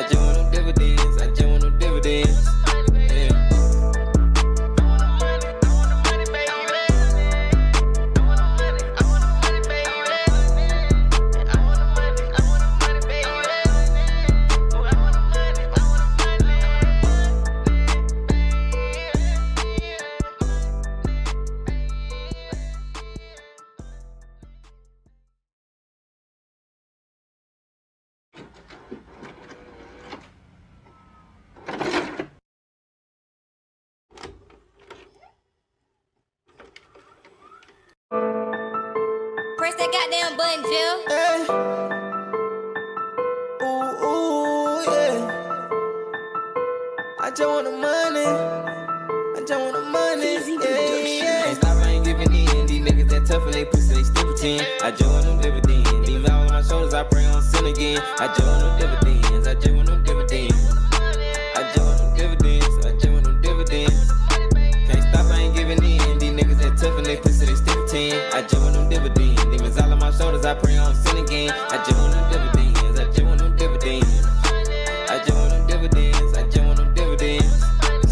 just want them dividends. I just want them dividends. Yeah. Press that goddamn button, Jill. Hey. Ooh, ooh, yeah. I just want the money. I just want the money. Yeah. Can't stop, I ain't giving in. These niggas that tough and they pussy, they still pretend. I just want them dividends. These mouths on my shoulders, I pray on sin again. I just want them dividends. I just want them dividends. I just want them dividends. I just want them dividends. Can't stop, I ain't giving in. These niggas that tough and they pussy, they still pretend. I just want them dividends. Demons all on my shoulders, I pray on sin again. I just want them dividends. I just want them dividends. I just want them dividends. I just want them dividends.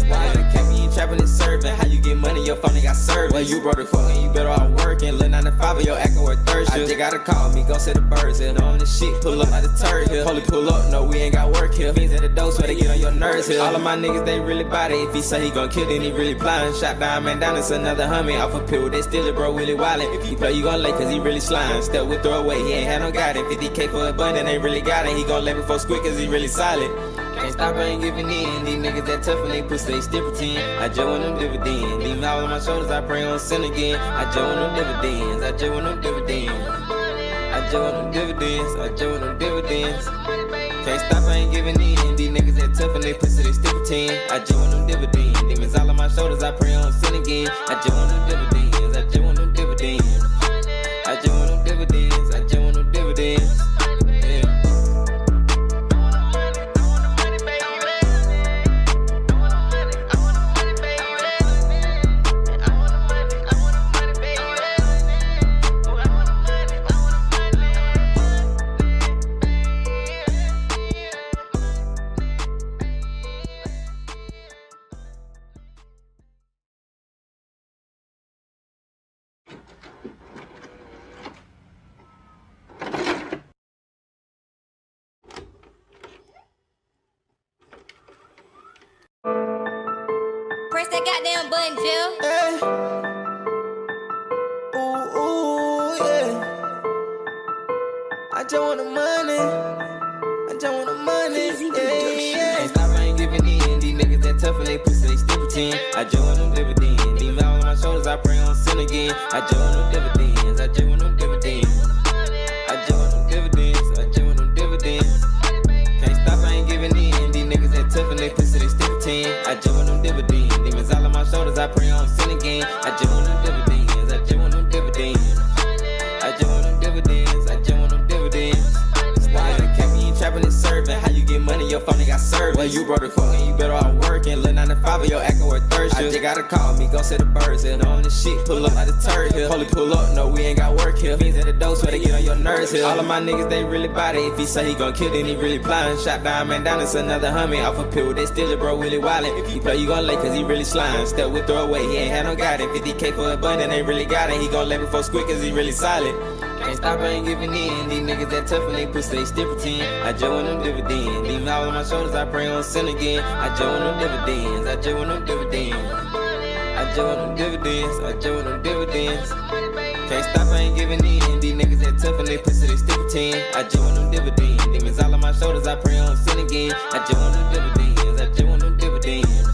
Why the cap you ain't trapping and serving? How you get money? Your phone ain't got service. Well, you brought the fuck and you better off working. Lil' 9 to 5 your acting worth third shift. I just gotta call me, go set the birds in. On this shit, pull up like the turd here. Holy pull up, no, we ain't got work here. Fiends at the door, so they get on your nerves here. All of my niggas, they really body. If he say he gon' kill, then he really plotting. Shot down, man, down, it's another hummy. Off a pill, they steal it, bro, really wildin'. If he play, you gon' lay, cause he really slime. Step with throw away, he ain't had no guidance. 50K for a bun, and they really got it. He gon' lay before squid, cause he really solid. Can't stop, I ain't giving in. These niggas that tough and they pussy, they still pretend. I just want them dividends. These mouths on my shoulders, I pray on sin again. I just want them dividends. I just want them dividends. I just want them dividends. I just want them dividends. Can't stop, I ain't giving in. These niggas that tough and they pussy, they still pretend. I just want them dividends. Demons all on my shoulders, I pray on sin again. I just want them dividends. I just want them dividends. I just want them dividends. I just want them dividends. Yeah. Press that goddamn button, Jill. Hey. Ooh, ooh, yeah. I just want the money. I just want the money. Yeah. Can't stop, I ain't giving in. These niggas that tough and they pussy, they still pretend. I just want them dividends. These mouths on my shoulders, I pray on sin again. I just want them dividends. I just want them dividends. I just want them dividends. I just want them dividends. Can't stop, I ain't giving in. These niggas that tough and they pussy, they still pretend. I just want them dividends. Demons all on my shoulders, I pray on sin again. I just want them dividends. I just want them dividends. I just want them dividends. I just want them dividends. Why the cap you ain't trapping and serving? How you get money? Your phone ain't got service. Well, you brought the fuck and you better off working. Lil' 9 to 5 your acting worth third shift. I just gotta call me, go set the birds in. On this shit, pull up like the turd here. Holy pull up, no, we ain't got work here. Fiends at the door, so they get on your nerves here. All of my niggas, they really body. If he say he gon' kill, then he really plotting. Shot down, man, down, it's another hummy. Off a pill, they steal it, bro, really wildin'. If he play, you gon' lay, cause he really slime. Step with throw away, he ain't had no guidance. 50K for a bun, and they really got it. He gon' lay before squid, cause he really solid. Can't stop, I ain't giving in. These niggas that tough and they pussy, they still pretend. I just want them dividends. These mouths on my shoulders, I pray on sin again. I just want them dividends. I just want them dividends. I just want them dividends. I just want them dividends. Can't stop, I ain't giving in. These niggas that tough and they pussy, they still pretend. I just want them dividends. Demons all on my shoulders, I pray on sin again. I just want them dividends. I just want them dividends.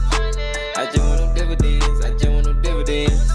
I just want them dividends. I just want them dividends.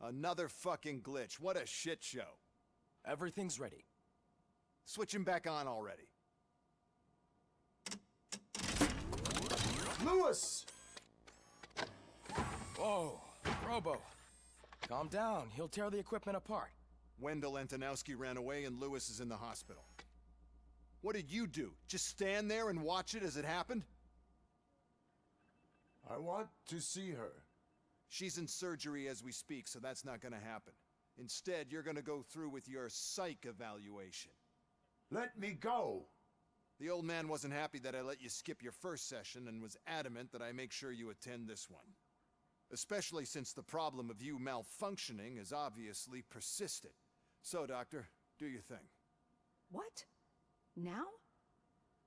Another fucking glitch. What a shit show. Everything's ready. Switch him back on already. Lewis! Whoa, Robo. Calm down, he'll tear the equipment apart. Wendell Antonowski ran away and Lewis is in the hospital. What did you do? Just stand there and watch it as it happened? I want to see her. She's in surgery as we speak, so that's not gonna happen. Instead, you're gonna go through with your psych evaluation. Let me go! The old man wasn't happy that I let you skip your first session and was adamant that I make sure you attend this one. Especially since the problem of you malfunctioning has obviously persisted. So, Doctor, do your thing. What? Now?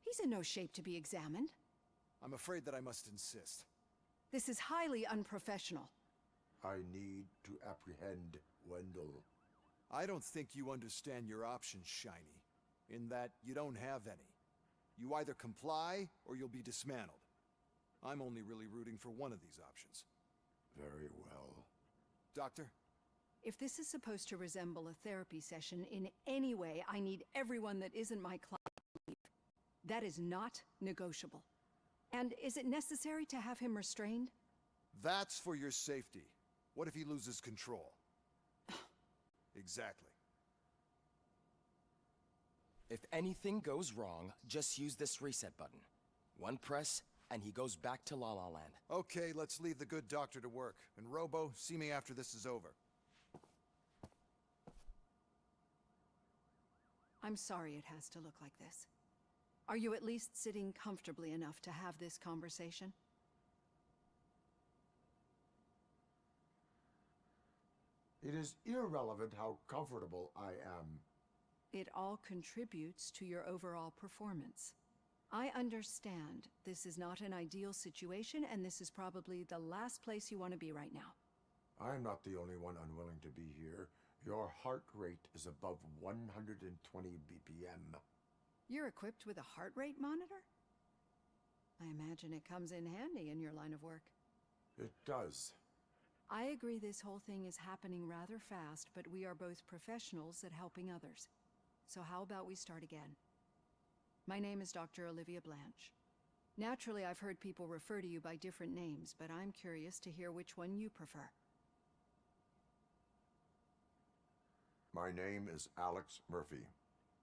He's in no shape to be examined. I'm afraid that I must insist. This is highly unprofessional. I need to apprehend Wendell. I don't think you understand your options, Shiny, in that you don't have any. You either comply or you'll be dismantled. I'm only really rooting for one of these options. Very well. Doctor? If this is supposed to resemble a therapy session in any way, I need everyone that isn't my client to leave. That is not negotiable. And is it necessary to have him restrained? That's for your safety. What if he loses control? Exactly. If anything goes wrong, just use this reset button. One press, and he goes back to La La Land. Okay, let's leave the good doctor to work. And Robo, see me after this is over. I'm sorry it has to look like this. Are you at least sitting comfortably enough to have this conversation? It is irrelevant how comfortable I am. It all contributes to your overall performance. I understand this is not an ideal situation, and this is probably the last place you want to be right now. I am not the only one unwilling to be here. Your heart rate is above 120 BPM. You're equipped with a heart rate monitor? I imagine it comes in handy in your line of work. It does. I agree this whole thing is happening rather fast, but we are both professionals at helping others. So how about we start again? My name is Dr. Olivia Blanche. Naturally, I've heard people refer to you by different names, but I'm curious to hear which one you prefer. My name is Alex Murphy.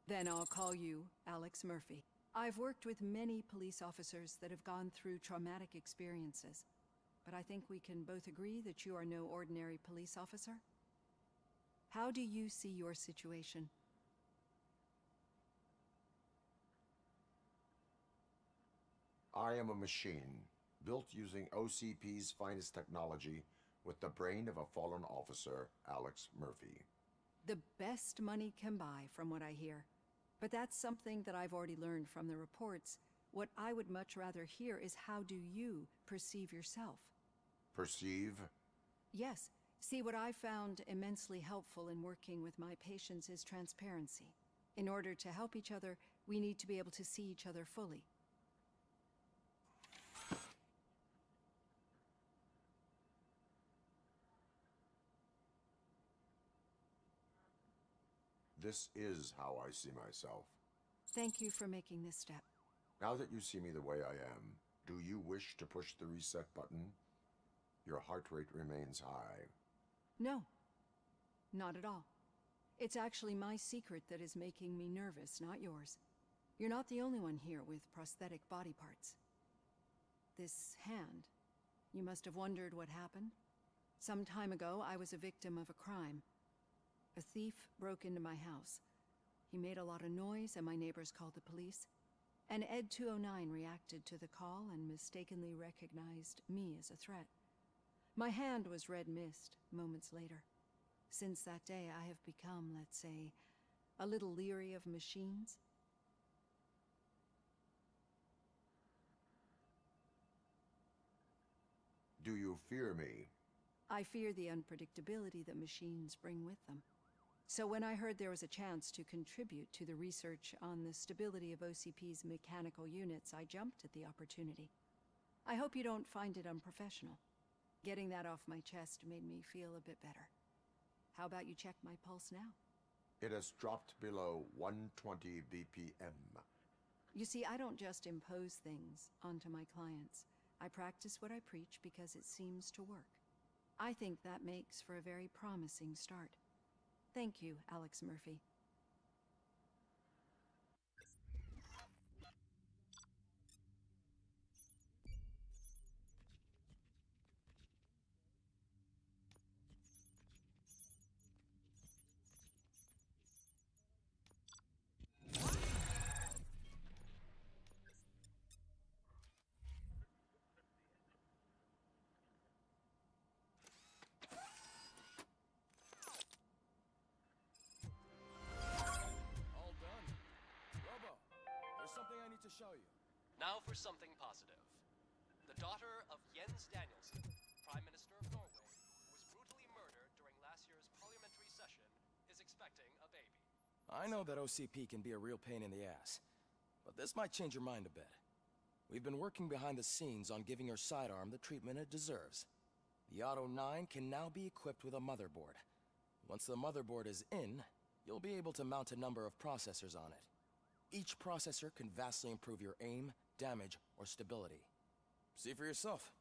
Then I'll call you Alex Murphy. I've worked with many police officers that have gone through traumatic experiences, but I think we can both agree that you are no ordinary police officer. How do you see your situation? I am a machine, built using OCP's finest technology with the brain of a fallen officer, Alex Murphy. The best money can buy, from what I hear. But that's something that I've already learned from the reports. What I would much rather hear is how do you perceive yourself? Perceive? Yes. See, what I found immensely helpful in working with my patients is transparency. In order to help each other, we need to be able to see each other fully. This is how I see myself. Thank you for making this step. Now that you see me the way I am, do you wish to push the reset button? Your heart rate remains high. No, not at all. It's actually my secret that is making me nervous, not yours. You're not the only one here with prosthetic body parts. This hand, you must have wondered what happened. Some time ago, I was a victim of a crime. A thief broke into my house. He made a lot of noise and my neighbors called the police. And Ed 209 reacted to the call and mistakenly recognized me as a threat. My hand was red mist moments later. Since that day, I have become, let's say, a little leery of machines. Do you fear me? I fear the unpredictability that machines bring with them. So when I heard there was a chance to contribute to the research on the stability of OCP's mechanical units, I jumped at the opportunity. I hope you don't find it unprofessional. Getting that off my chest made me feel a bit better. How about you check my pulse now? It has dropped below 120 BPM. You see, I don't just impose things onto my clients. I practice what I preach because it seems to work. I think that makes for a very promising start. Thank you, Alex Murphy. All done. Robo, there's something I need to show you. Now for something positive. The daughter of Jens Danielson, Prime Minister of Norway, who was brutally murdered during last year's parliamentary session, is expecting a baby. I know that OCP can be a real pain in the ass, but this might change your mind a bit. We've been working behind the scenes on giving her sidearm the treatment it deserves. The Auto 9 can now be equipped with a motherboard. Once the motherboard is in, you'll be able to mount a number of processors on it. Each processor can vastly improve your aim, damage, or stability. See for yourself.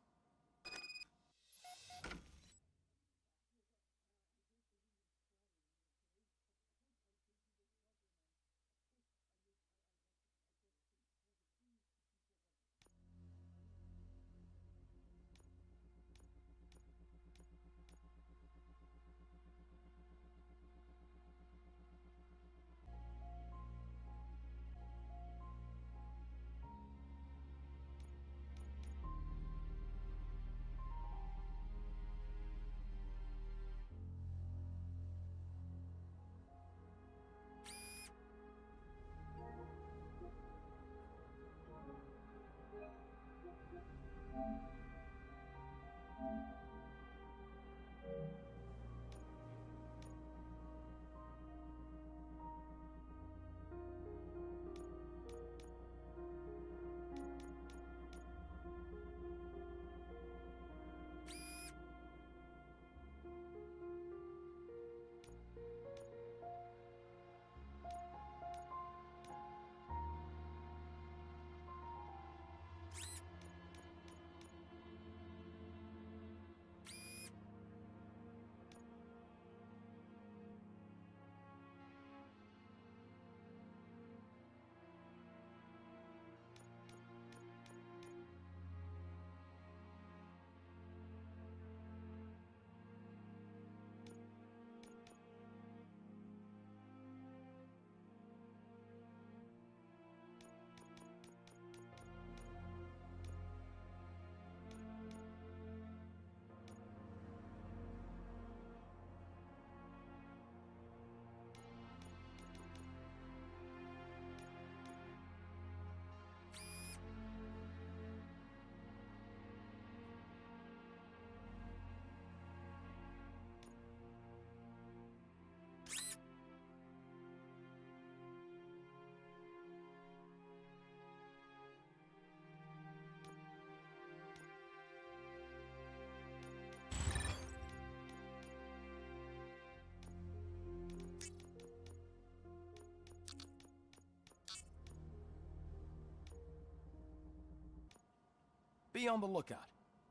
Be on the lookout.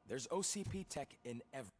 There's OCP tech in every...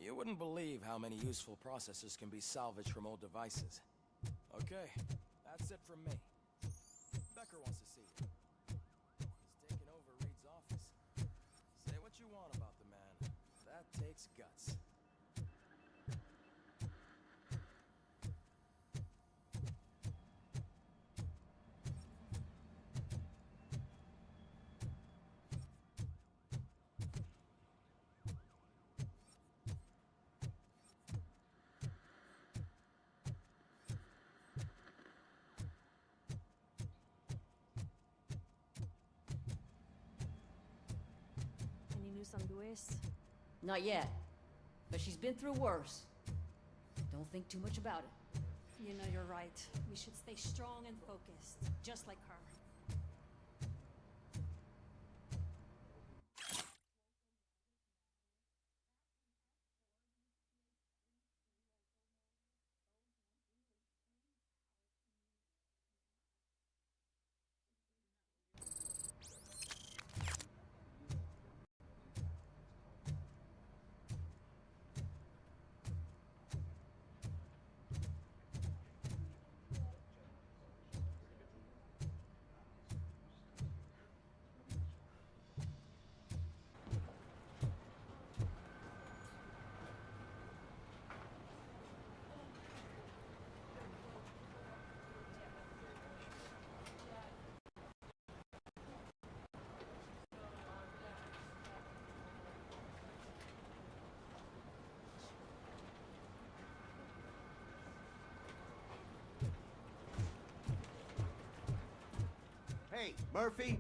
You wouldn't believe how many useful processors can be salvaged from old devices. Okay, that's it from me. Becker wants to see you. He's taken over Reed's office. Say what you want about the man. That takes guts. Any news on Luis? Not yet. But she's been through worse. Don't think too much about it. You know you're right. We should stay strong and focused, just like her. Hey, Murphy,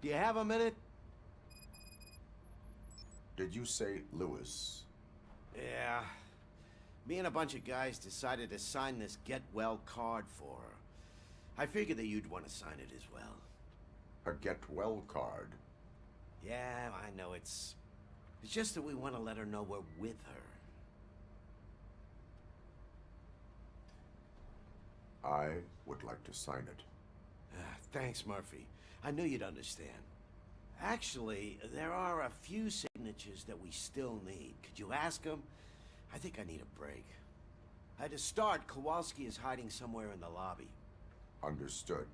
do you have a minute? Did you say Lewis? Yeah. Me and a bunch of guys decided to sign this get well card for her. I figured that you'd want to sign it as well. A get well card? Yeah, I know it's just that we want to let her know we're with her. I would like to sign it. Thanks, Murphy. I knew you'd understand. Actually, there are a few signatures that we still need. Could you ask them? I think I need a break. To start, Kowalski is hiding somewhere in the lobby. Understood.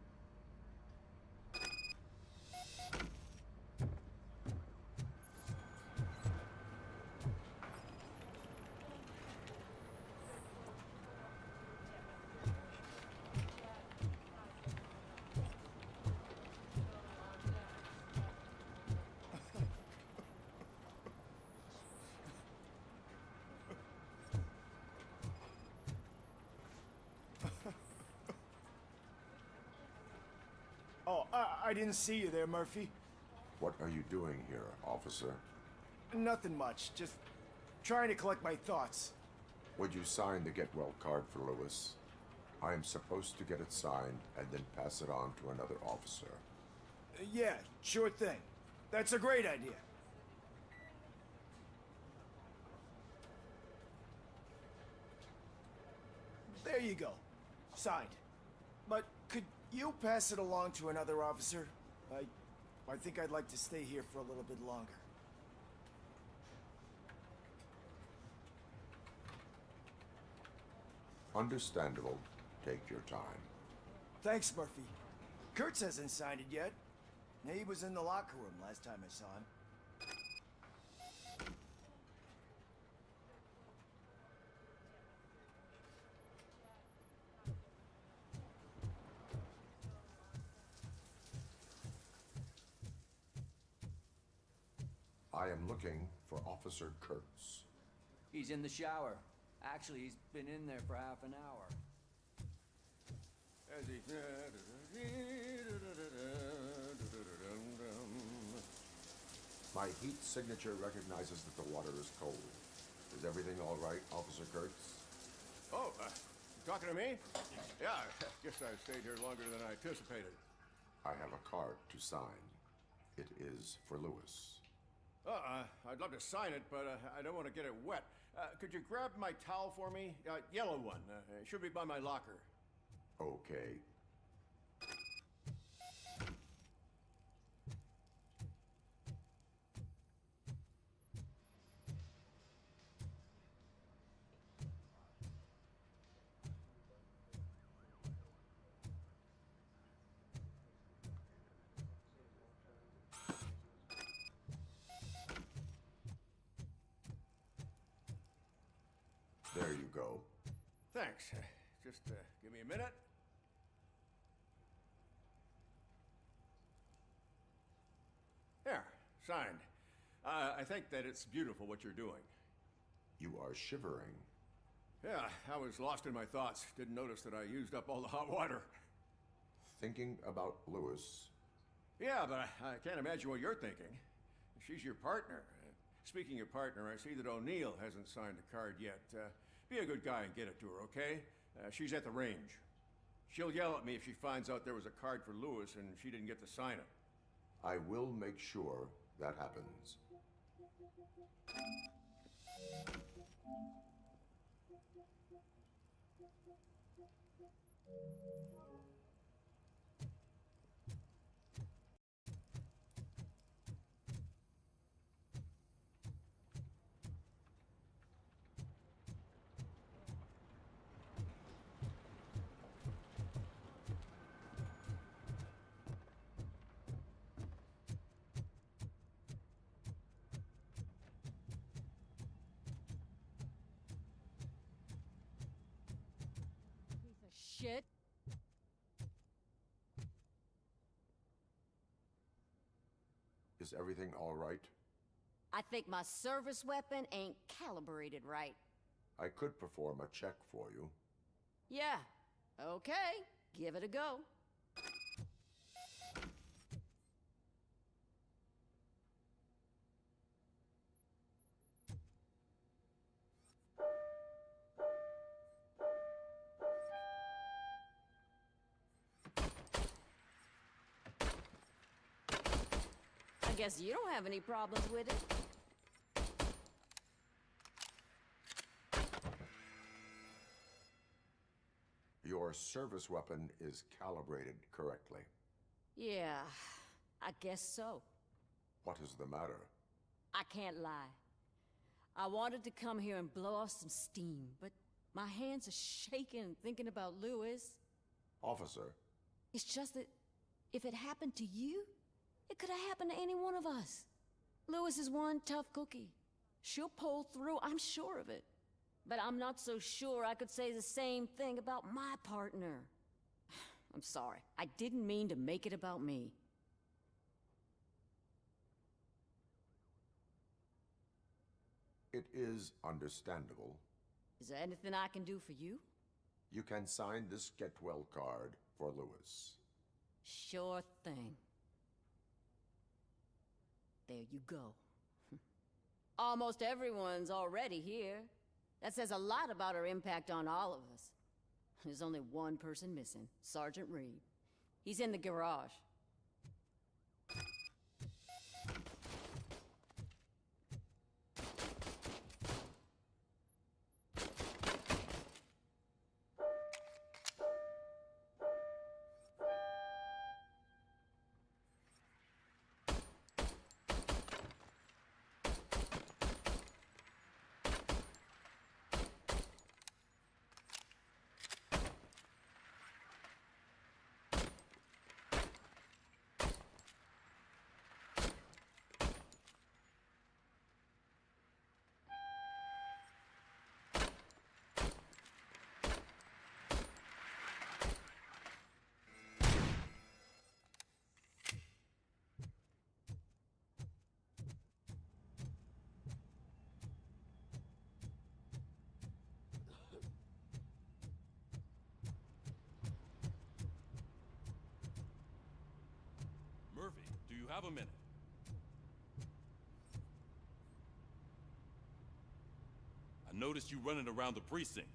Oh, I didn't see you there, Murphy. What are you doing here, officer? Nothing much, just trying to collect my thoughts. Would you sign the get well card for Lewis? I am supposed to get it signed and then pass it on to another officer. Yeah, sure thing. That's a great idea. There you go. Signed. But could you pass it along to another officer? I think I'd like to stay here for a little bit longer. Understandable. Take your time. Thanks, Murphy. Kurtz hasn't signed it yet. He was in the locker room last time I saw him. I am looking for Officer Kurtz. He's in the shower. Actually, he's been in there for half an hour. My heat signature recognizes that the water is cold. Is everything all right, Officer Kurtz? Oh, talking to me? Yeah, I guess I stayed here longer than I anticipated. I have a card to sign. It is for Lewis. I'd love to sign it, but I don't want to get it wet. Could you grab my towel for me? Yellow one. It should be by my locker. Okay. go. Thanks. Just give me a minute. There, signed. I think that it's beautiful what you're doing. You are shivering. Yeah, I was lost in my thoughts. Didn't notice that I used up all the hot water. Thinking about Lewis. Yeah, but I can't imagine what you're thinking. She's your partner. Speaking of partner, I see that O'Neill hasn't signed a card yet. Be a good guy and get it to her, okay? She's at the range. She'll yell at me if she finds out there was a card for Lewis and she didn't get to sign it. I will make sure that happens. Shit. Is everything all right? I think my service weapon ain't calibrated right. I could perform a check for you. Yeah. Okay. Give it a go. I guess you don't have any problems with it. Your service weapon is calibrated correctly. Yeah, I guess so. What is the matter? I can't lie. I wanted to come here and blow off some steam, but my hands are shaking thinking about Lewis. Officer. It's just that if it happened to you, it could have happened to any one of us. Lewis is one tough cookie. She'll pull through, I'm sure of it. But I'm not so sure I could say the same thing about my partner. I'm sorry. I didn't mean to make it about me. It is understandable. Is there anything I can do for you? You can sign this get well card for Lewis. Sure thing. There you go. Almost everyone's already here. That says a lot about her impact on all of us. There's only one person missing, Sergeant Reed. He's in the garage. Murphy, do you have a minute? I noticed you running around the precinct.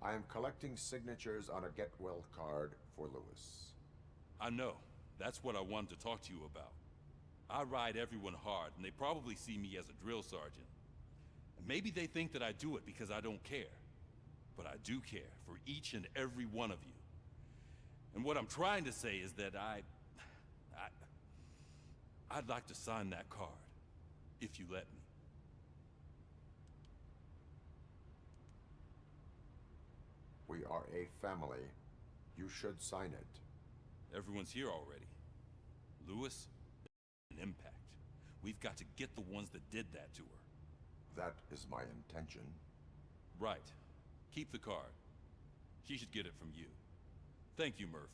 I am collecting signatures on a get well card for Lewis. I know. That's what I wanted to talk to you about. I ride everyone hard, and they probably see me as a drill sergeant. Maybe they think that I do it because I don't care. But I do care for each and every one of you. And what I'm trying to say is that I'd like to sign that card, if you let me. We are a family. You should sign it. Everyone's here already. Lewis, an impact. We've got to get the ones that did that to her. That is my intention. Right. Keep the card. She should get it from you. Thank you, Murphy.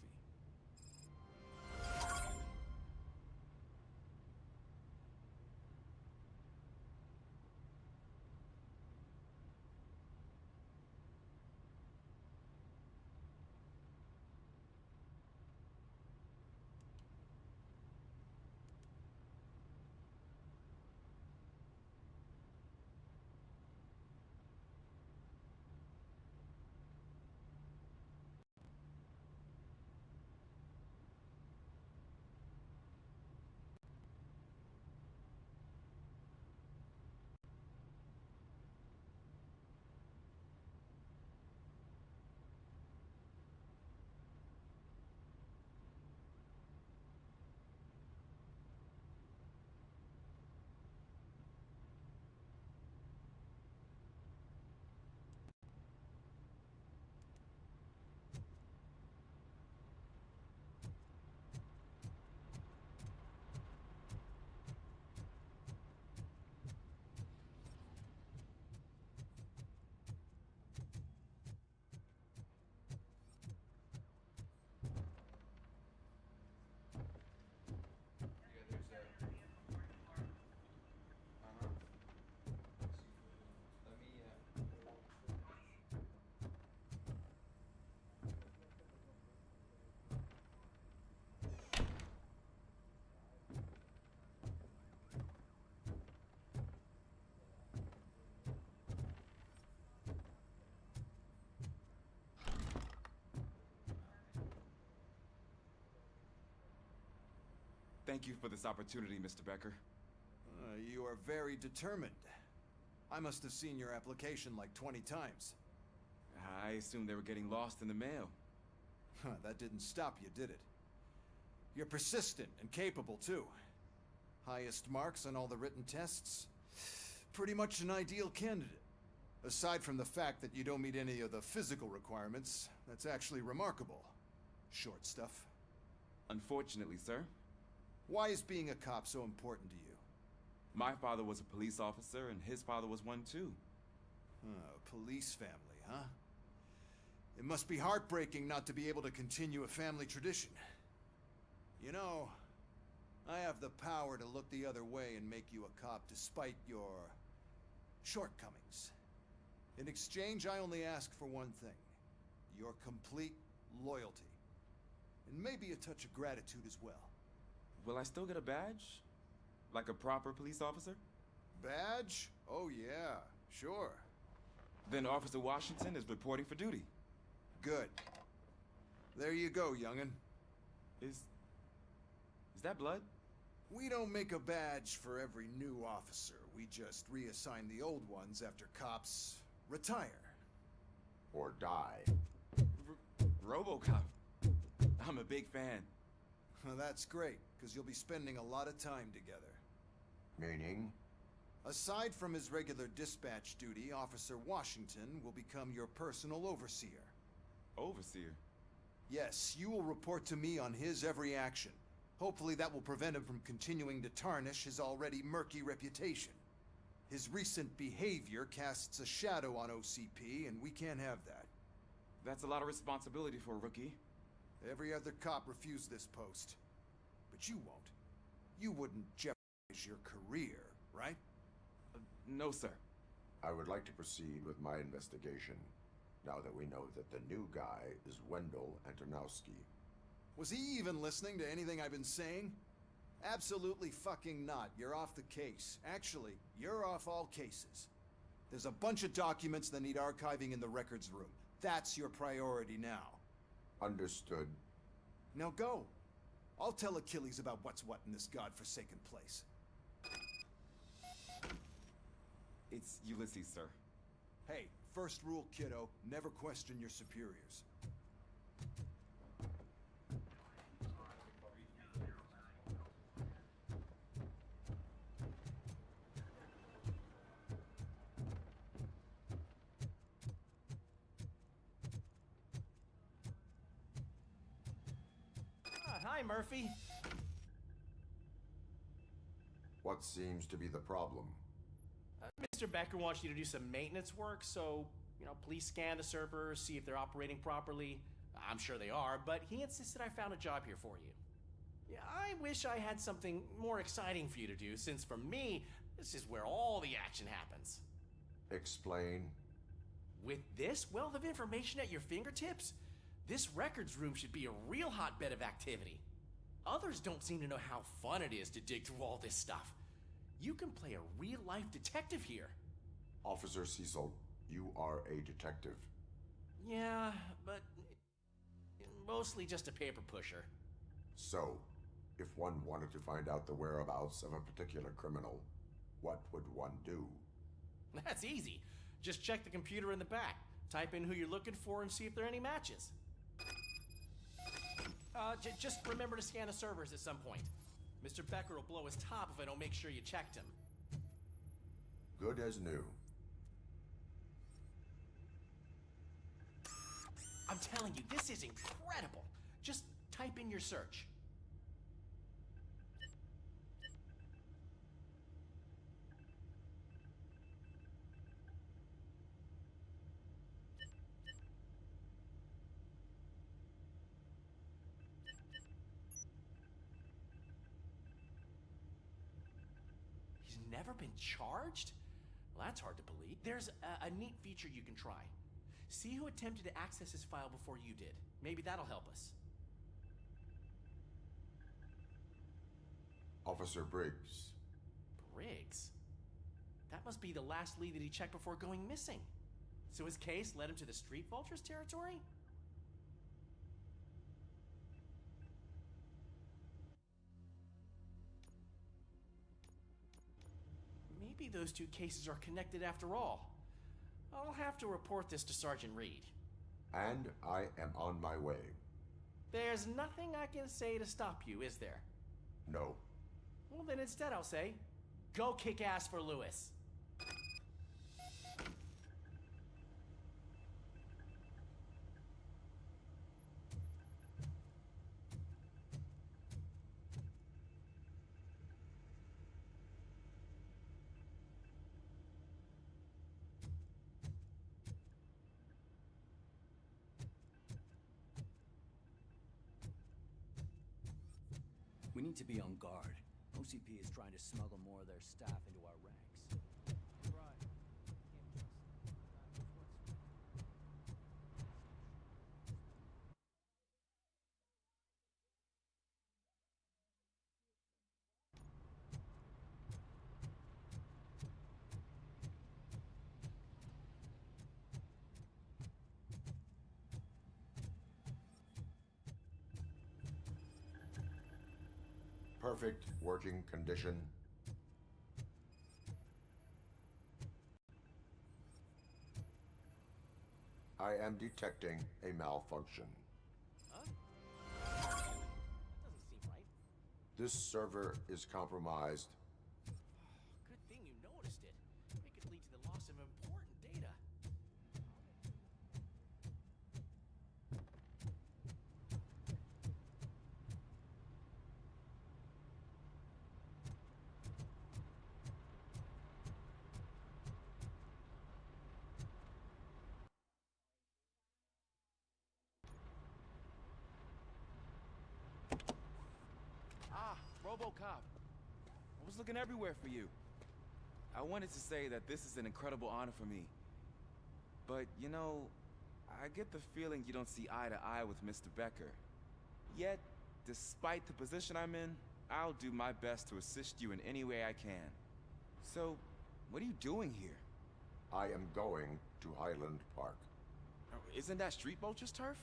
Thank you for this opportunity, Mr. Becker. You are very determined. I must have seen your application like 20 times. I assumed they were getting lost in the mail. That didn't stop you, did it? You're persistent and capable, too. Highest marks on all the written tests. Pretty much an ideal candidate. Aside from the fact that you don't meet any of the physical requirements, that's actually remarkable. Short stuff. Unfortunately, sir. Why is being a cop so important to you? My father was a police officer, and his father was one, too. Police family, huh? It must be heartbreaking not to be able to continue a family tradition. You know, I have the power to look the other way and make you a cop despite your shortcomings. In exchange, I only ask for one thing. Your complete loyalty. And maybe a touch of gratitude as well. Will I still get a badge? Like a proper police officer? Badge? Oh yeah, sure. Then Officer Washington is reporting for duty. Good. There you go, young'un. Is that blood? We don't make a badge for every new officer. We just reassign the old ones after cops retire. Or die. RoboCop. I'm a big fan. Well, that's great, because you'll be spending a lot of time together. Meaning? Aside from his regular dispatch duty, Officer Washington will become your personal overseer. Overseer? Yes, you will report to me on his every action. Hopefully that will prevent him from continuing to tarnish his already murky reputation. His recent behavior casts a shadow on OCP, and we can't have that. That's a lot of responsibility for a rookie. Every other cop refused this post. But you won't. You wouldn't jeopardize your career, right? No, sir. I would like to proceed with my investigation, now that we know that the new guy is Wendell Antonowski. Was he even listening to anything I've been saying? Absolutely fucking not. You're off the case. Actually, you're off all cases. There's a bunch of documents that need archiving in the records room. That's your priority now. Understood. Now go. I'll tell Achilles about what's what in this godforsaken place. It's Ulysses, sir. Hey, first rule, kiddo, never question your superiors. Hi, Murphy. What seems to be the problem? Mr. Becker wants you to do some maintenance work, so, Please scan the servers, see if they're operating properly. I'm sure they are, but he insisted I found a job here for you. Yeah, I wish I had something more exciting for you to do, since for me, this is where all the action happens. Explain. With this wealth of information at your fingertips, this records room should be a real hotbed of activity. Others don't seem to know how fun it is to dig through all this stuff. You can play a real-life detective here. Officer Cecil, you are a detective. Yeah, but mostly just a paper pusher. So, if one wanted to find out the whereabouts of a particular criminal, what would one do? That's easy. Just check the computer in the back, type in who you're looking for, and see if there are any matches. Just remember to scan the servers at some point. Mr. Becker will blow his top if I don't make sure you checked him. Good as new. I'm telling you, this is incredible. Just type in your search. He's never been charged? Well, that's hard to believe. There's a neat feature you can try. See who attempted to access his file before you did. Maybe that'll help us. Officer Briggs. Briggs? That must be the last lead that he checked before going missing. So his case led him to the Street Vultures territory? Maybe those two cases are connected after all. I'll have to report this to Sergeant Reed. And I am on my way. There's nothing I can say to stop you, is there? No. Well, then instead I'll say, go kick ass for Lewis. We need to be on guard. OCP is trying to smuggle more of their staff into our ranks. Perfect working condition. I am detecting a malfunction. Huh? That doesn't seem right. This server is compromised. Good thing you noticed it. It could lead to the loss of important data. Ah, RoboCop. I was looking everywhere for you. I wanted to say that this is an incredible honor for me. But, you know, I get the feeling you don't see eye to eye with Mr. Becker. Yet, despite the position I'm in, I'll do my best to assist you in any way I can. So, what are you doing here? I am going to Highland Park. Isn't that Street Vulture's turf?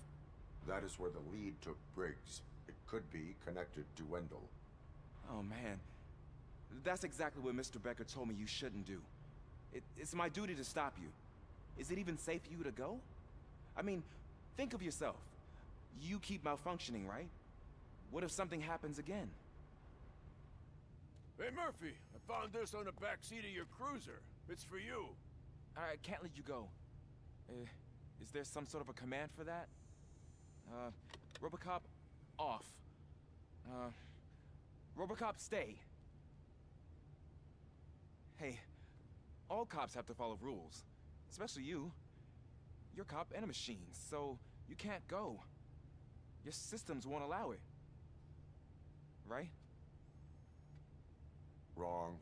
That is where the lead took Briggs. It could be connected to Wendell. Oh, man. That's exactly what Mr. Becker told me you shouldn't do. It's my duty to stop you. Is it even safe for you to go? I mean, think of yourself. You keep malfunctioning, right? What if something happens again? Hey, Murphy, I found this on the back seat of your cruiser. It's for you. I can't let you go. Is there some sort of a command for that? RoboCop, off. RoboCop, stay. Hey, all cops have to follow rules. Especially you. you're a cop and a machine, so you can't go. Your systems won't allow it. Right? Wrong.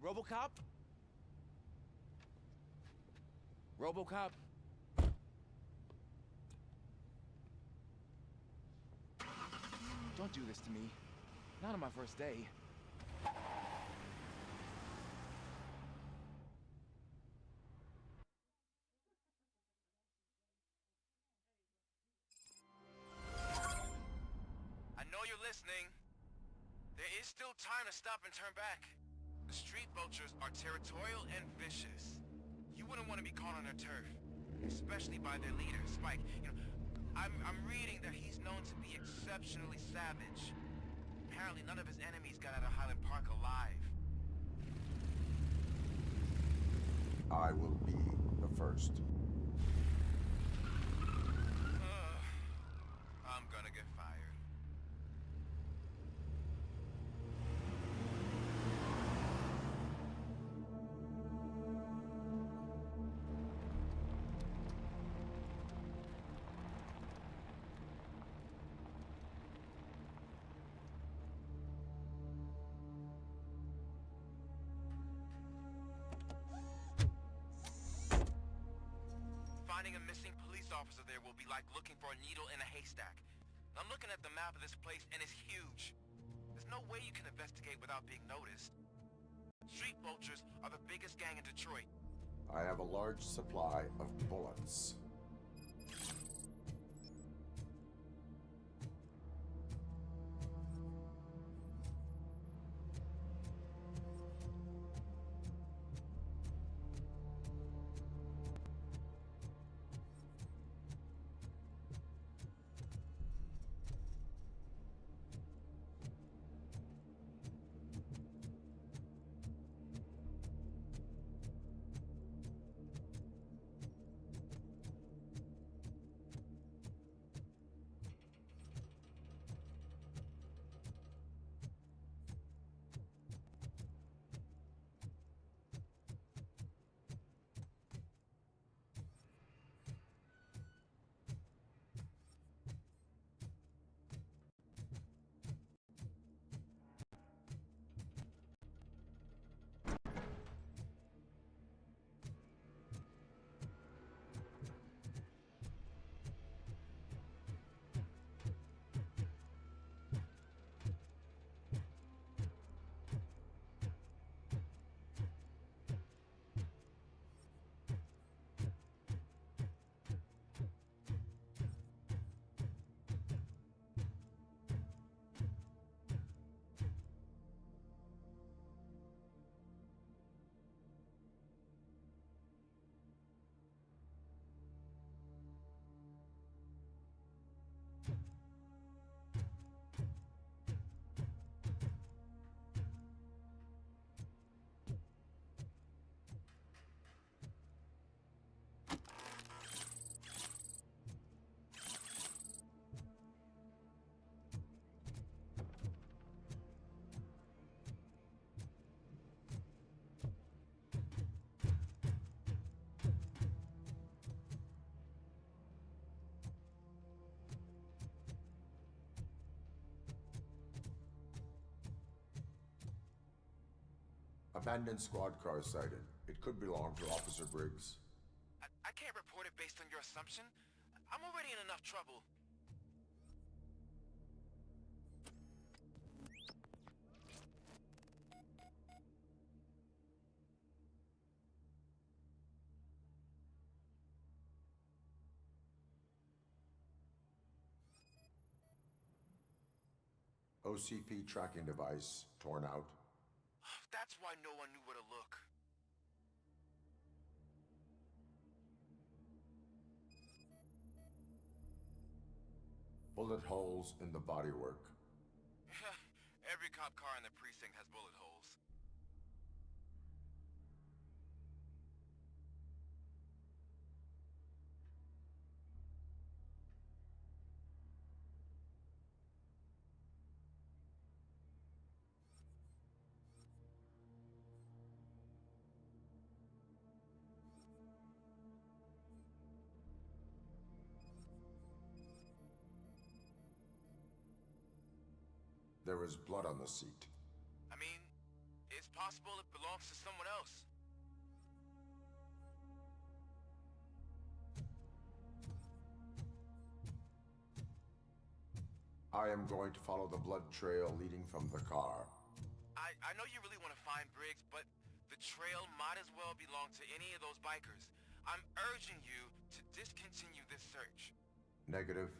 RoboCop? RoboCop? Don't do this to me. Not on my first day. I know you're listening. There is still time to stop and turn back. The street vultures are territorial and vicious. You wouldn't want to be caught on their turf, especially by their leader, Spike. You know, I'm reading that he's known to be exceptionally savage. Apparently none of his enemies got out of Highland Park alive. I will be the first. I'm gonna get fired. Finding a missing police officer there will be like looking for a needle in a haystack. I'm looking at the map of this place and it's huge. There's no way you can investigate without being noticed. Street vultures are the biggest gang in Detroit. I have a large supply of bullets. Abandoned squad car sighted. It could belong to Officer Briggs. I can't report it based on your assumption. I'm already in enough trouble. OCP tracking device torn out. That's why no one knew where to look. Bullet holes in the bodywork. Every cop car in the precinct has bullet holes. There is blood on the seat. I mean, it's possible it belongs to someone else. I am going to follow the blood trail leading from the car. I know you really want to find Briggs, but the trail might as well belong to any of those bikers. I'm urging you to discontinue this search. Negative.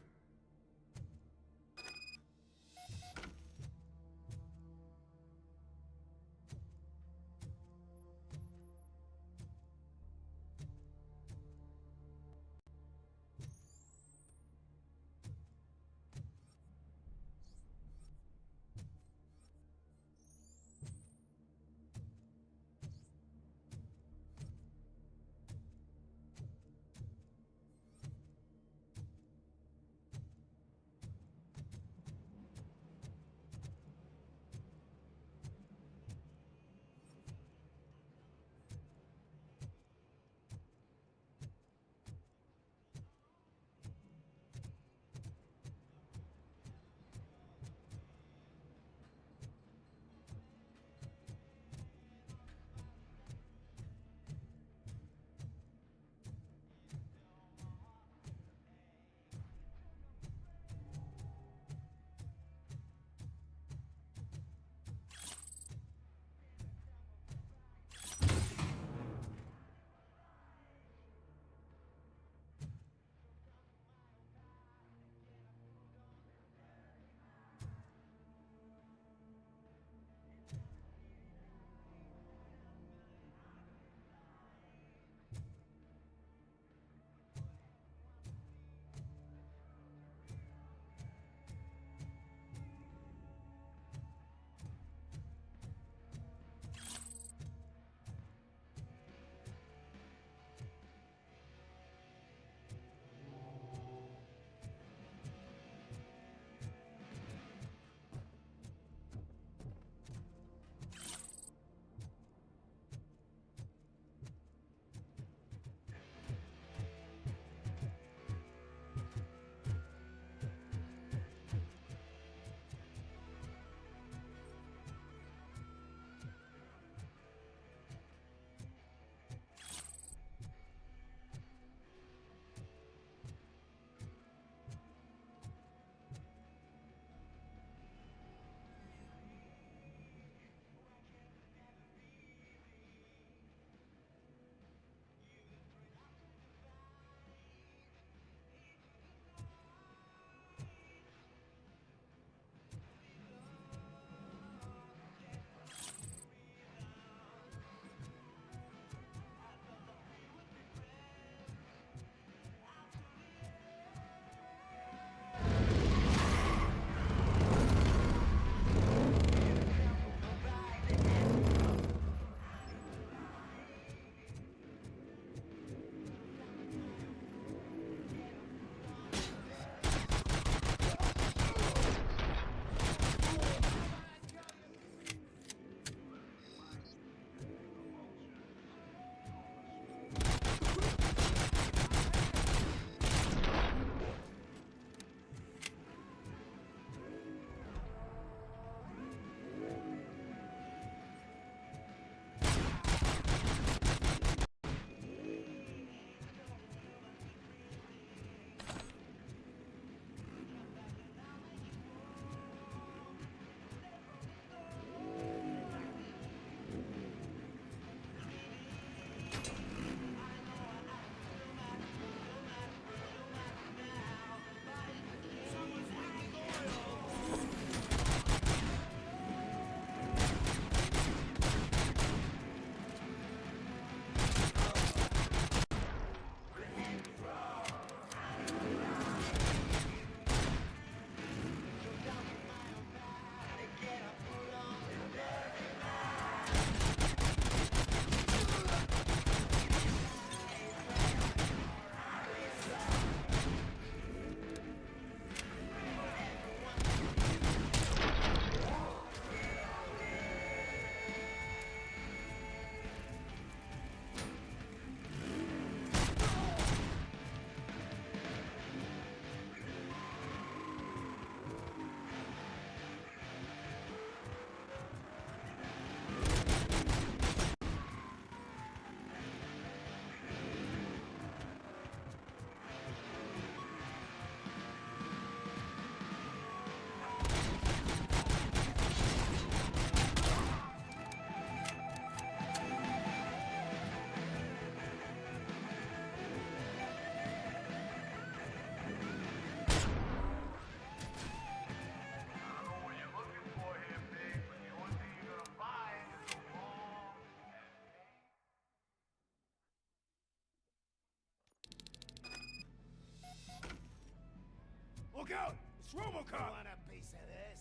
Look out! It's RoboCop! Want a piece of this?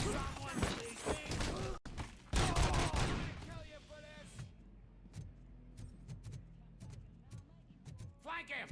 Someone sleeping! Oh, I'm gonna kill you for this! Flank him!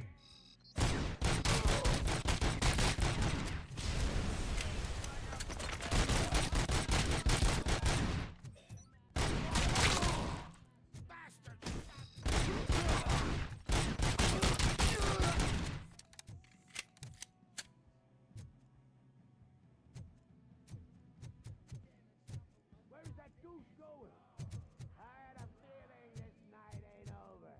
Where's that goose going? I had a feeling this night ain't over.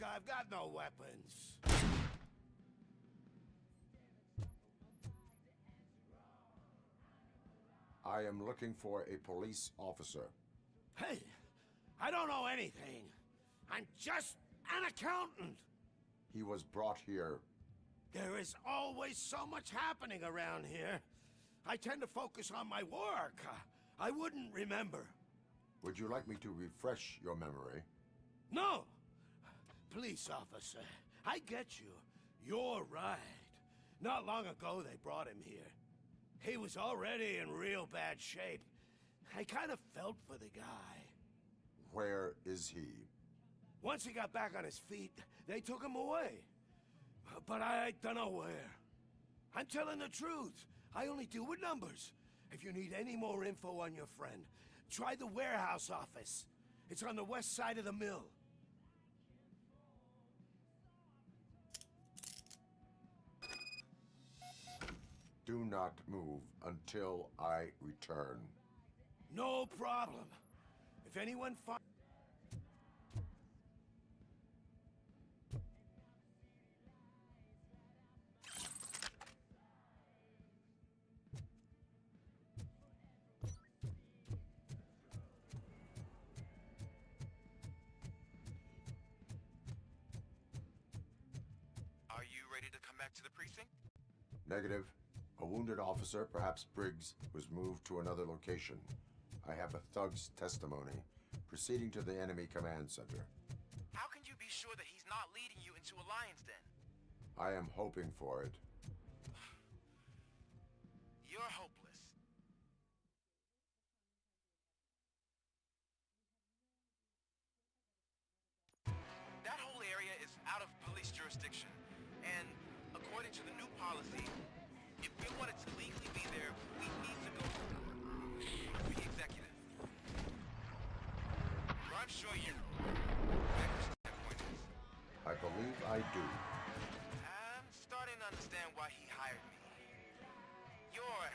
I've got no weapons. I am looking for a police officer. Hey, I don't know anything. I'm just an accountant. He was brought here. There is always so much happening around here. I tend to focus on my work. I wouldn't remember. Would you like me to refresh your memory? No! Police officer, I get you. You're right. Not long ago they brought him here. He was already in real bad shape. I kind of felt for the guy. Where is he? Once he got back on his feet, they took him away. But I don't know where. I'm telling the truth. I only deal with numbers. If you need any more info on your friend, try the warehouse office. It's on the west side of the mill. Do not move until I return. No problem. If anyone finds... Are you ready to come back to the precinct? Negative. A wounded officer, perhaps Briggs, was moved to another location. I have a thug's testimony, proceeding to the enemy command center. How can you be sure that he's not leading you into a lion's den? I am hoping for it. You're hopeless. That whole area is out of police jurisdiction, and according to the new policy, if we wanted to legally be there, we need to go through the executive. I'm sure you know where your standpoint is. I believe I do. I'm starting to understand why he hired me. You're...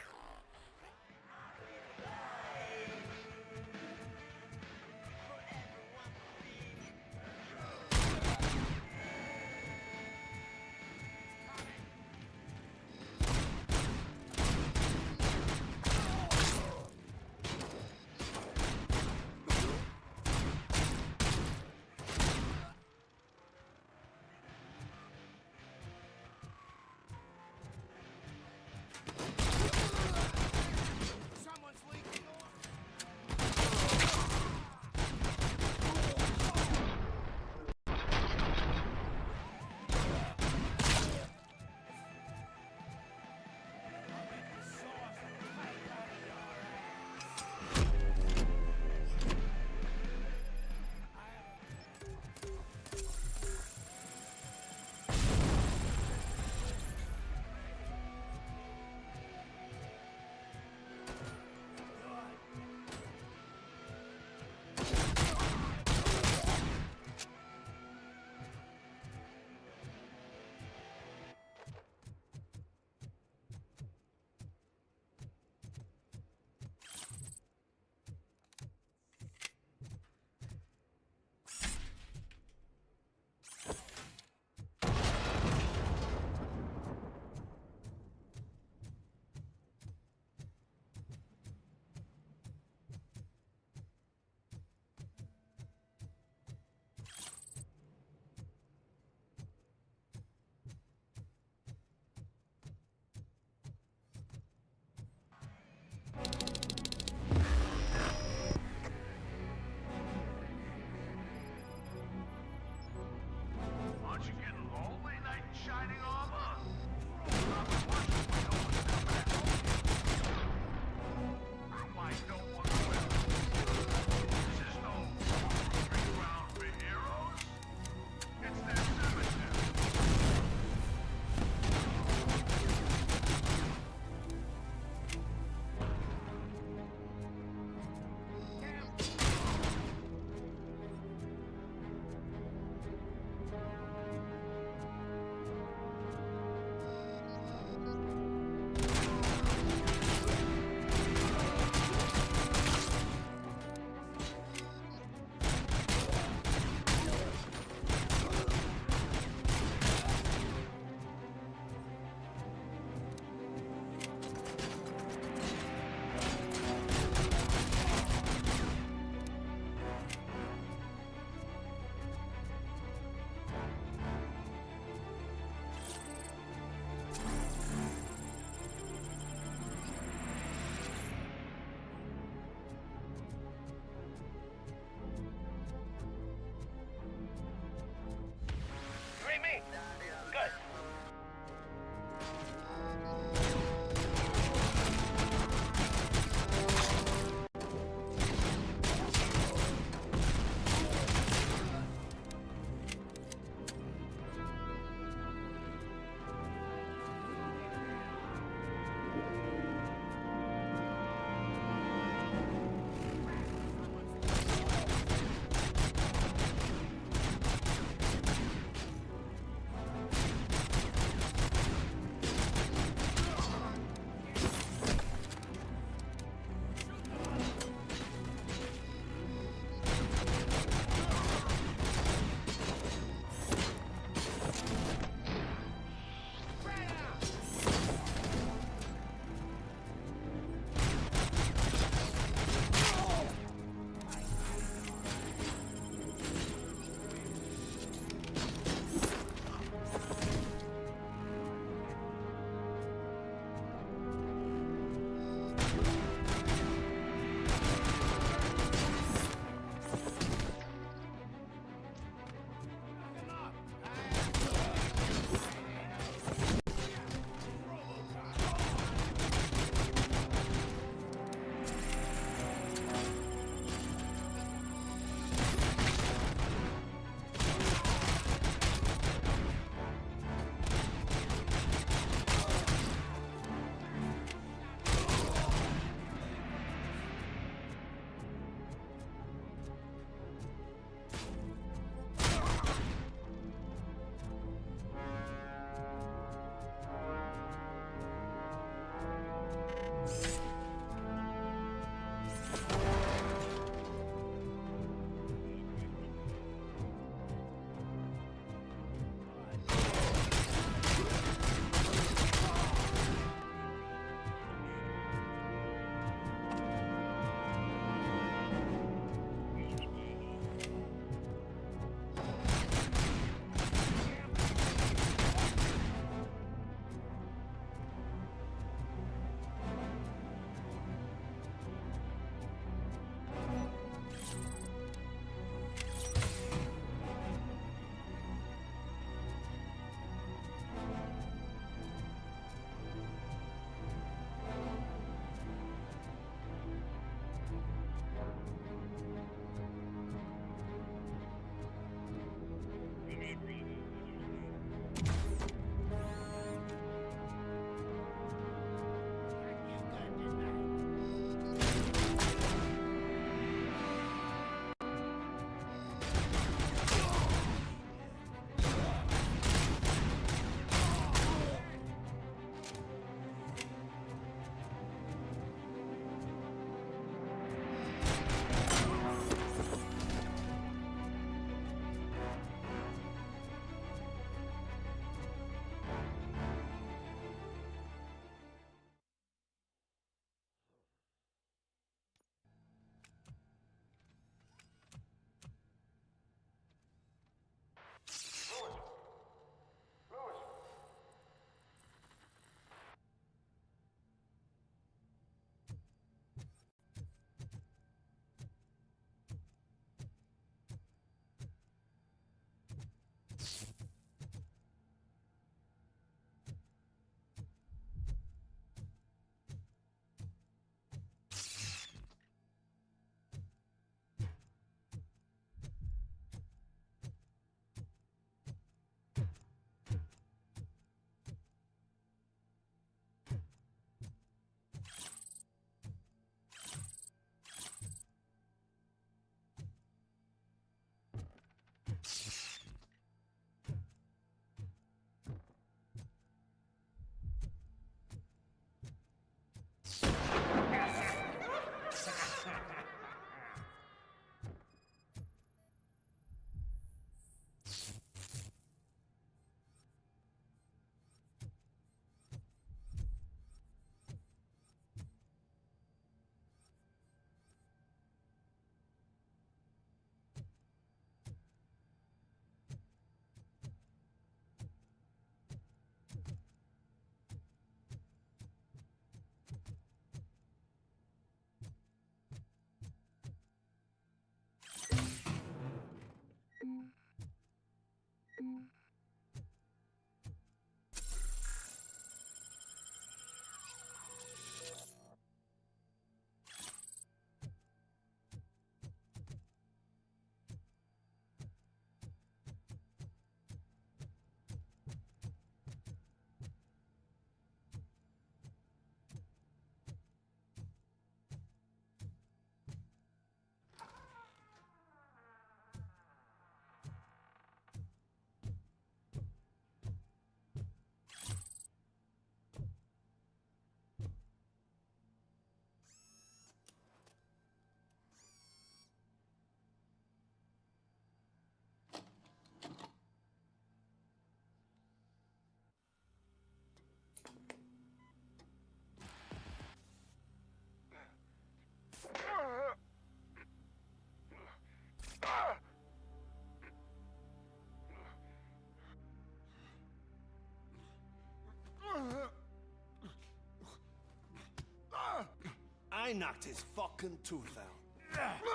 I knocked his fucking tooth out.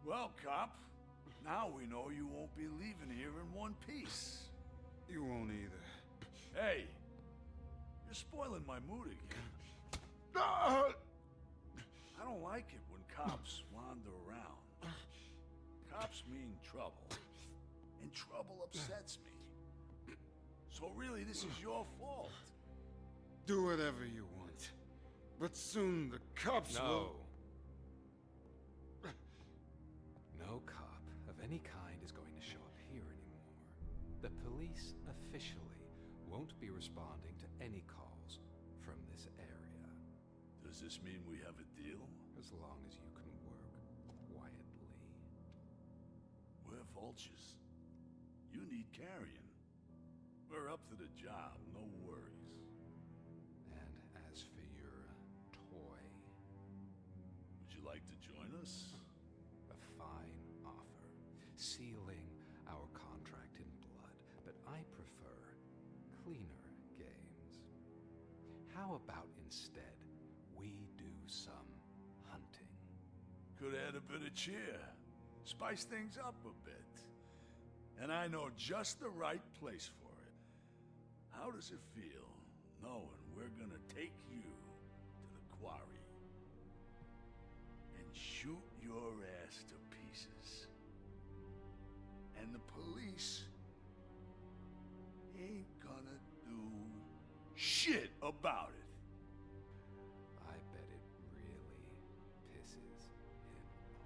Well, cop, now we know you won't be leaving here in one piece. You won't either. Hey, you're spoiling my mood again. I don't like it when cops wander around. Cops mean trouble, and trouble upsets me. So really, this is your fault. Do whatever you want. But soon the cops will... No cop of any kind is going to show up here anymore. The police officially won't be responding to any calls from this area. Does this mean we have a deal? As long as you can work quietly. We're vultures. You need carrion. We're up to the job, no worries. And as for your toy... Would you like to join us? A fine offer, sealing our contract in blood, but I prefer cleaner games. How about instead we do some hunting? Could add a bit of cheer, spice things up a bit. And I know just the right place for it. How does it feel knowing we're gonna take you to the quarry and shoot your ass to pieces? And the police ain't gonna do shit about it. I bet it really pisses him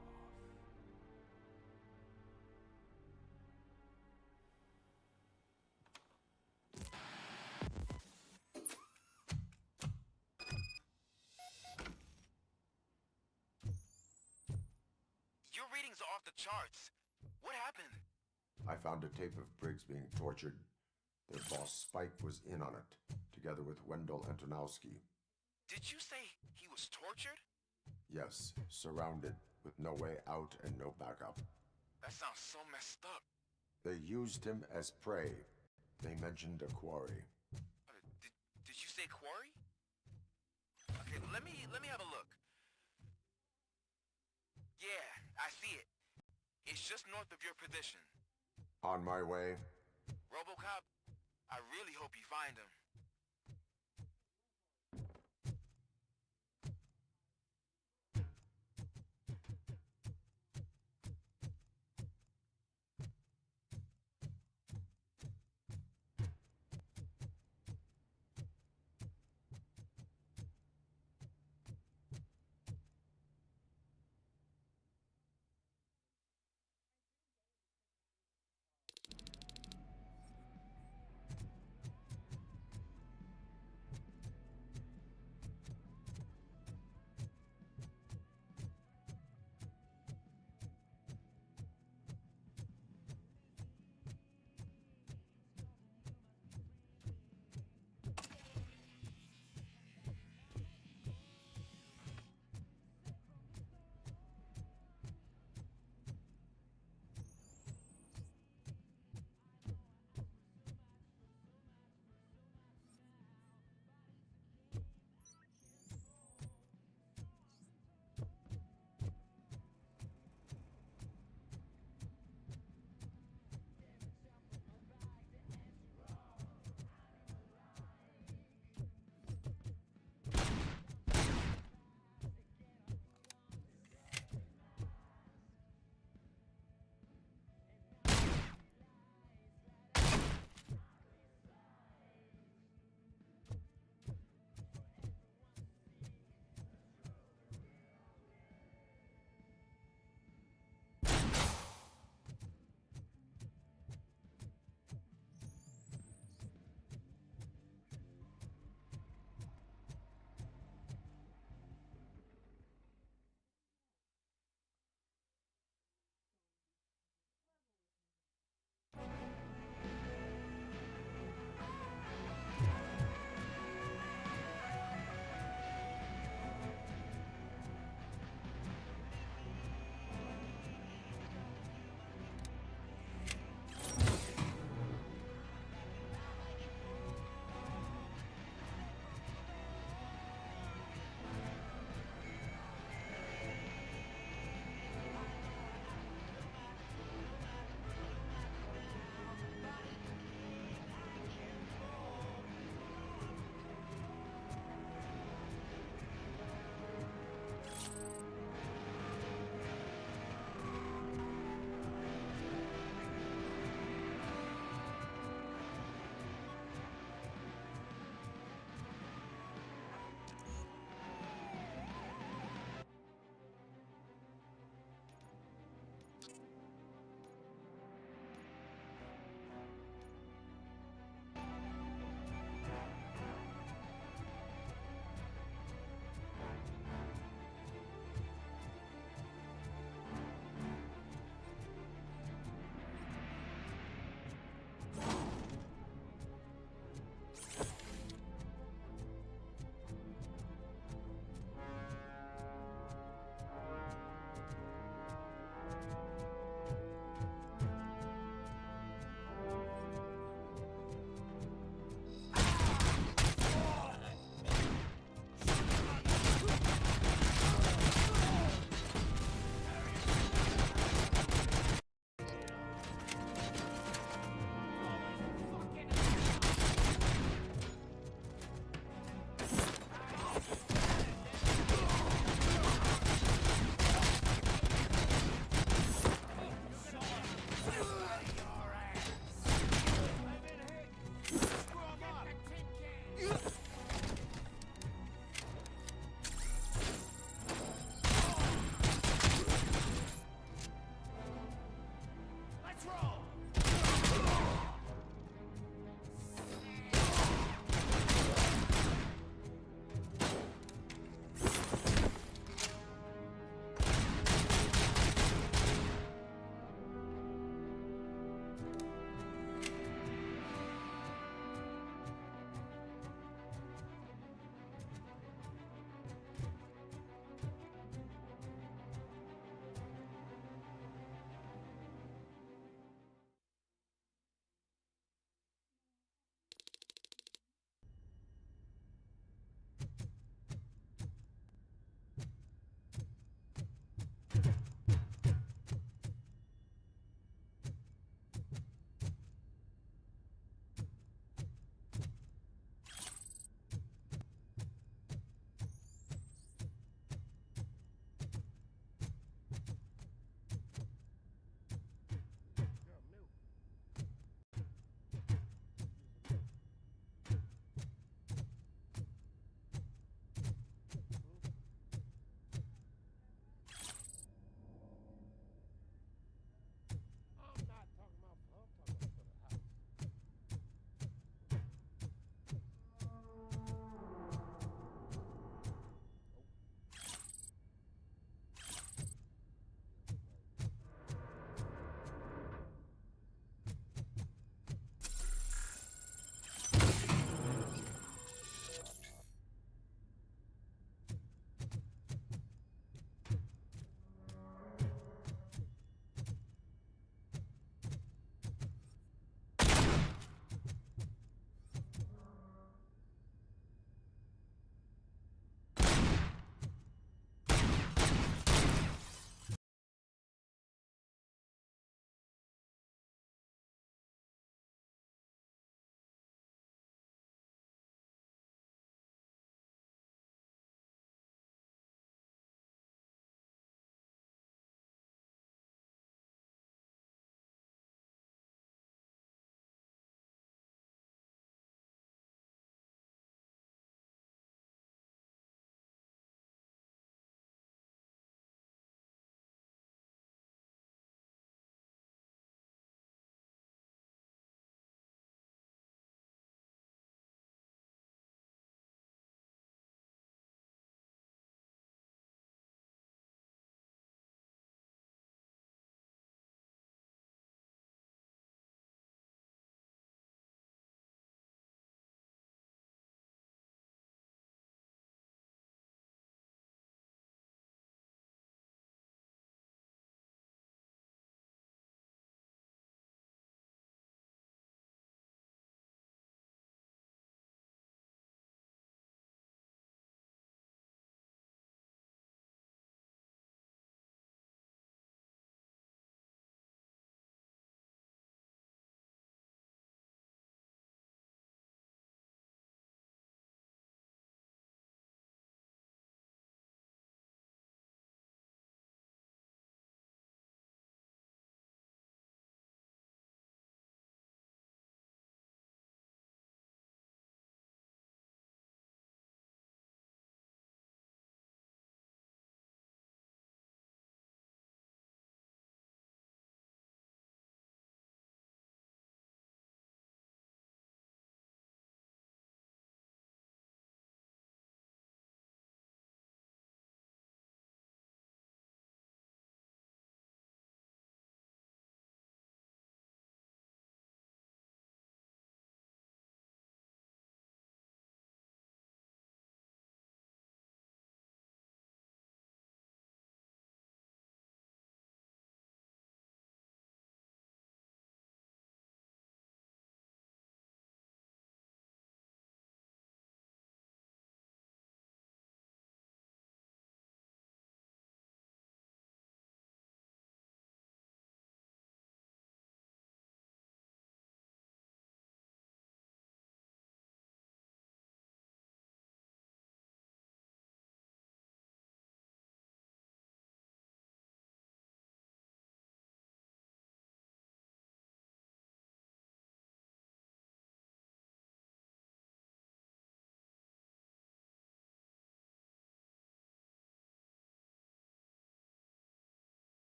off. Your readings are off the charts. What happened? I found a tape of Briggs being tortured. Their boss Spike was in on it, together with Wendell Antonowski. Did you say he was tortured? Yes, surrounded, with no way out and no backup. That sounds so messed up. They used him as prey. They mentioned a quarry. Did you say quarry? Okay, let me have a look. Yeah, I see it. It's just north of your position. On my way. RoboCop, I really hope you find him.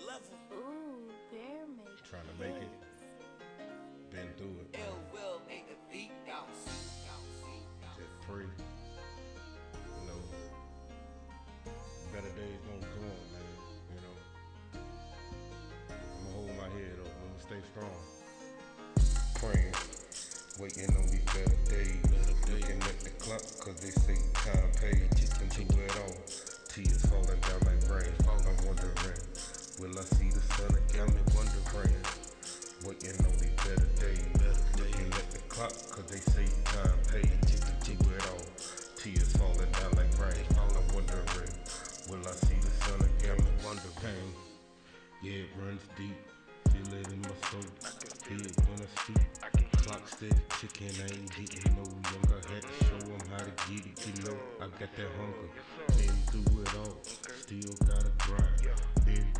level. Ooh, they're making Trying to make it. Been through it. Man. Just free. You know, better days gonna come, man. You know, I'ma hold my head up. I'ma stay strong. Praying, waiting on these better days. Looking at the clock, cause they say time paid. Chicken to it all. Tears falling down like rain. I'm wondering, will I see the sun again? Me wondering, waiting on these better days. Looking at the clock, cause they say time paid. Chicken to it all. Tears falling down like rain. I'm wondering, will I see the sun again? Me wondering, yeah, it runs deep. Feel it in my soul. Feel it when I speak. Clock steady ticking, I ain't getting no younger. Had to show them how to get it, you know. I got that hunger. Been through it all, still gotta grind. Been through